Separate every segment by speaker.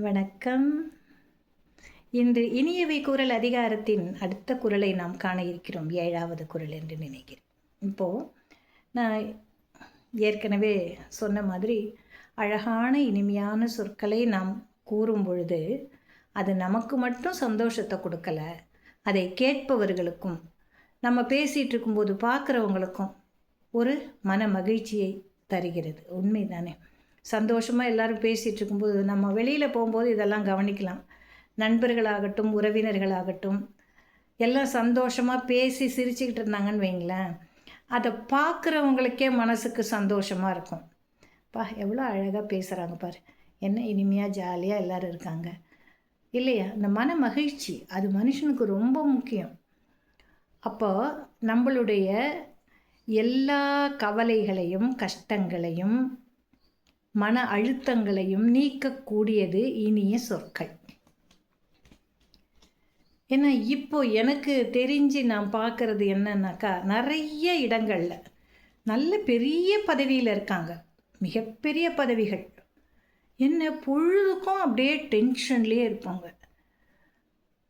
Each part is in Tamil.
Speaker 1: வணக்கம். இன்று இனியவை குரல் அதிகாரத்தின் அடுத்த குரலை நாம் காண இருக்கிறோம். 7வது குரல் என்று நினைக்கிறேன். இப்போது நான் ஏற்கனவே சொன்ன மாதிரி அழகான இனிமையான சொற்களை நாம் கூறும் பொழுது அது நமக்கு மட்டும் சந்தோஷத்தை கொடுக்கல, அதை கேட்பவர்களுக்கும் நம்ம பேசிகிட்டு இருக்கும்போது பார்க்குறவங்களுக்கும் ஒரு மன மகிழ்ச்சியை தருகிறது. உண்மைதானே? சந்தோஷமாக எல்லோரும் பேசிகிட்டு இருக்கும்போது நம்ம வெளியில் போகும்போது இதெல்லாம் கவனிக்கலாம். நண்பர்களாகட்டும், உறவினர்களாகட்டும், எல்லாம் சந்தோஷமாக பேசி சிரிச்சுக்கிட்டு இருந்தாங்கன்னு வைங்களேன், அதை பார்க்குறவங்களுக்கே மனசுக்கு சந்தோஷமாக இருக்கும். எவ்வளோ அழகாக பேசுகிறாங்க பாரு, என்ன இனிமையாக ஜாலியாக எல்லோரும் இருக்காங்க இல்லையா? இந்த மன மகிழ்ச்சி அது மனுஷனுக்கு ரொம்ப முக்கியம். அப்போ நம்மளுடைய எல்லா கவலைகளையும் கஷ்டங்களையும் மன அழுத்தங்களையும் நீக்கக்கூடியது இனிய சொற்கள். ஏன்னா இப்போ எனக்கு தெரிஞ்சு நான் பார்க்குறது என்னன்னாக்கா, நிறைய இடங்களில் நல்ல பெரிய பதவியில் இருக்காங்க, மிகப்பெரிய பதவிகள். என்ன பொழுதுக்கும் அப்படியே டென்ஷன்லேயே இருப்பாங்க.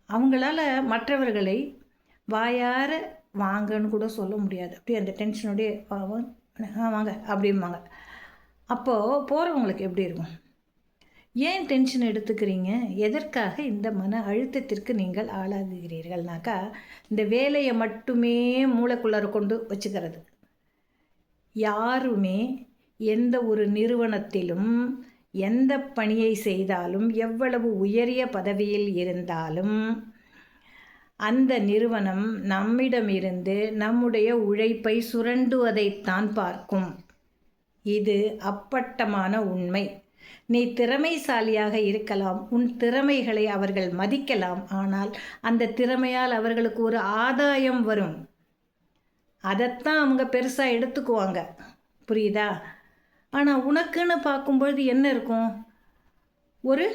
Speaker 1: அவங்களால மற்றவர்களை வாயார வாங்கன்னு கூட சொல்ல முடியாது. அப்படியே அந்த டென்ஷனோடைய வாங்க அப்படிம்பாங்க. அப்போது போகிறவங்களுக்கு எப்படி இருக்கும்? ஏன் டென்ஷன் எடுத்துக்கிறீங்க? எதற்காக இந்த மன அழுத்தத்திற்கு நீங்கள் ஆளாகுகிறீர்கள்னாக்கா, இந்த வேலையை மட்டுமே மூளைக்குள்ளார கொண்டு வச்சுக்கிறது. யாருமே எந்த ஒரு நிறுவனத்திலும் எந்த பணியை செய்தாலும், எவ்வளவு உயரிய பதவியில் இருந்தாலும், அந்த நிறுவனம் நம்மிடமிருந்து நம்முடைய உழைப்பை சுரண்டுவதைத்தான் பார்க்கும். இது அப்பட்டமான உண்மை. நீ திறமைசாலியாக இருக்கலாம், உன் திறமைகளை அவர்கள் மதிக்கலாம், ஆனால் அந்த திறமையால் அவர்களுக்கு ஒரு ஆதாயம் வரும். அதைத்தான் அவங்க பெருசாக எடுத்துக்குவாங்க. புரியுதா? ஆனால் உனக்குன்னு பார்க்கும்பொழுது என்ன இருக்கும்? ஒரு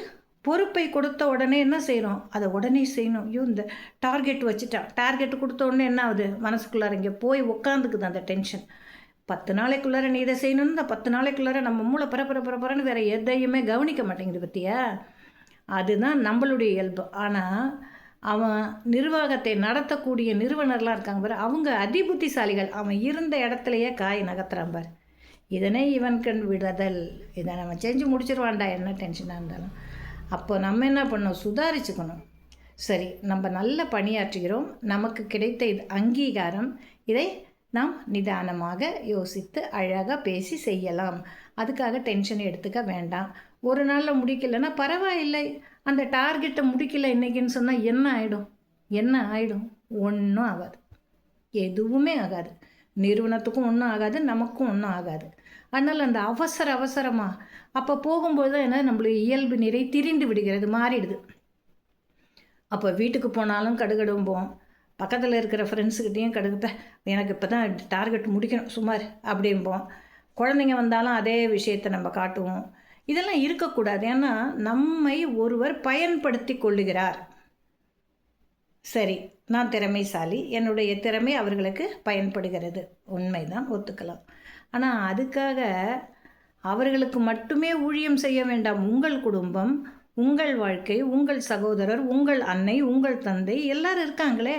Speaker 1: பொறுப்பை கொடுத்த உடனே என்ன செய்கிறோம்? அதை உடனே செய்யணும். ஐயோ, இந்த டார்கெட் வச்சுட்டா, டார்கெட் கொடுத்த உடனே என்ன ஆகுது? மனசுக்குள்ளார இங்கே போய் உட்காந்துக்குது அந்த டென்ஷன். 10 நாளைக்குள்ளார நீ இதை செய்யணும்னு இந்த 10 நாளைக்குள்ளார நம்ம மூளை பரப்புறன்னு வேறு எதையுமே கவனிக்க மாட்டேங்குது. பற்றியா? அதுதான் நம்மளுடைய இயல்பு. ஆனால் அவன் நிர்வாகத்தை நடத்தக்கூடிய நிறுவனர்லாம் இருக்காங்க பாரு, அவங்க அதிபுத்திசாலிகள். அவன் இருந்த இடத்துலையே காய் நகர்த்துறான் பாரு. இதனை இவன் கண் விடுதல், இதை நம்ம செஞ்சு முடிச்சிருவான்டா, என்ன டென்ஷனாக இருந்தாலும். அப்போ நம்ம என்ன பண்ணோம்? சுதாரிச்சுக்கணும். சரி, நம்ம நல்ல பணியாற்றுகிறோம், நமக்கு கிடைத்த இது அங்கீகாரம், இதை நாம் நிதானமாக யோசித்து அழகாக பேசி செய்யலாம். அதுக்காக டென்ஷன் எடுத்துக்க வேண்டாம். ஒரு நாளில் முடிக்கலைன்னா பரவாயில்லை, அந்த டார்கெட்டை முடிக்கலை இன்றைக்கின்னு சொன்னால் என்ன ஆகிடும்? ஒன்றும் ஆகாது, எதுவுமே ஆகாது. நிறுவனத்துக்கும் ஒன்றும் ஆகாது, நமக்கும் ஒன்றும் ஆகாது. அதனால் அந்த அவசரமாக அப்போ போகும்போது தான் என்ன, நம்மளுடைய இயல்பு நிறை திரிந்து விடுகிறது, மாறிடுது. அப்போ வீட்டுக்கு போனாலும் கடுகடும்போம், பக்கத்தில் இருக்கிற ஃப்ரெண்ட்ஸுக்கிட்டேயும் கடுப்ப, எனக்கு இப்போ தான் டார்கெட் முடிக்கணும் சுமார் அப்படிம்போம். குழந்தைங்க வந்தாலும் அதே விஷயத்தை நம்ம காட்டுவோம். இதெல்லாம் இருக்கக்கூடாது. ஏன்னா நம்மை ஒருவர் பயன்படுத்தி கொள்ளுகிறார். சரி, நான் திறமைசாலி, என்னுடைய திறமை அவர்களுக்கு பயன்படுகிறது, உண்மைதான், ஒத்துக்கலாம். ஆனால் அதுக்காக அவர்களுக்கு மட்டுமே ஊழியம் செய்ய வேண்டாம். உங்கள் குடும்பம், உங்கள் வாழ்க்கை, உங்கள் சகோதரர், உங்கள் அன்னை, உங்கள் தந்தை எல்லாரும் இருக்காங்களே,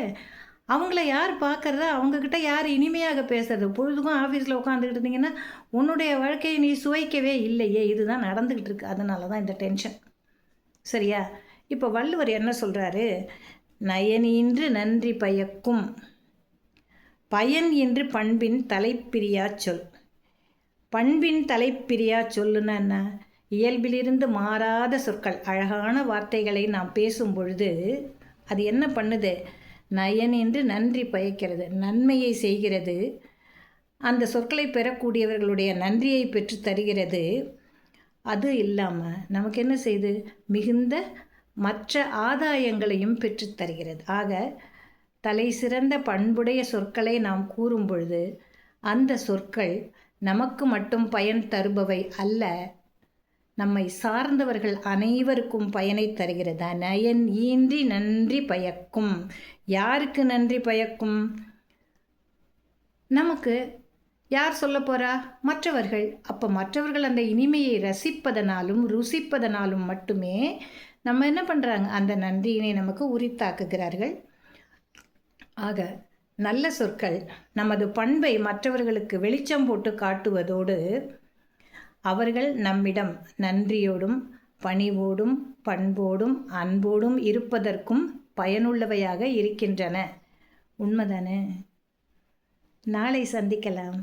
Speaker 1: அவங்கள யார் பார்க்குறதா? அவங்கக்கிட்ட யார் இனிமையாக பேசுறது? பொழுதுக்கும் ஆஃபீஸில் உட்காந்துக்கிட்டு இருந்தீங்கன்னா உன்னுடைய வாழ்க்கையை நீ சுவைக்கவே இல்லையே. இதுதான் நடந்துக்கிட்டு இருக்கு. அதனால தான் இந்த டென்ஷன். சரியா? இப்போ வள்ளுவர் என்ன சொல்கிறாரு? நயனின்று நன்றி பயக்கும், பயன் என்று பண்பின் தலைப்பிரியா சொல். பண்பின் தலைப்பிரியா சொல்லுன்னா என்ன? இயல்பிலிருந்து மாறாத சொற்கள், அழகான வார்த்தைகளை நாம் பேசும் பொழுது அது என்ன பண்ணுது? நயன் என்று நன்றி பயக்கிறது, நன்மையை செய்கிறது. அந்த சொற்களை பெறக்கூடியவர்களுடைய நன்றியை பெற்று தருகிறது. அது இல்லாமல் நமக்கு என்ன செய்து? மிகுந்த மற்ற ஆதாயங்களையும் பெற்று தருகிறது. ஆக தலை சிறந்த பண்புடைய சொற்களை நாம் கூறும் பொழுது அந்த சொற்கள் நமக்கு மட்டும் பயன் தருபவை அல்ல, நம்மை சார்ந்தவர்கள் அனைவருக்கும் பயனை தருகிறதா. நயன் ஈன்றி நன்றி பயக்கும். யாருக்கு நன்றி பயக்கும்? நமக்கு யார் சொல்ல போகிறா? மற்றவர்கள். அப்போ மற்றவர்கள் அந்த இனிமையை ரசிப்பதனாலும் ருசிப்பதனாலும் மட்டுமே நம்ம என்ன பண்ணுறாங்க, அந்த நன்றியினை நமக்கு உரித்தாக்குகிறார்கள். ஆக நல்ல சொற்கள் நமது பண்பை மற்றவர்களுக்கு வெளிச்சம் போட்டு காட்டுவதோடு அவர்கள் நம்மிடம் நன்றியோடும் பணிவோடும் பண்போடும் அன்போடும் இருப்பதற்கும் பயனுள்ளவையாக இருக்கின்றன. உண்மைதானே? நாளை சந்திக்கலாம்.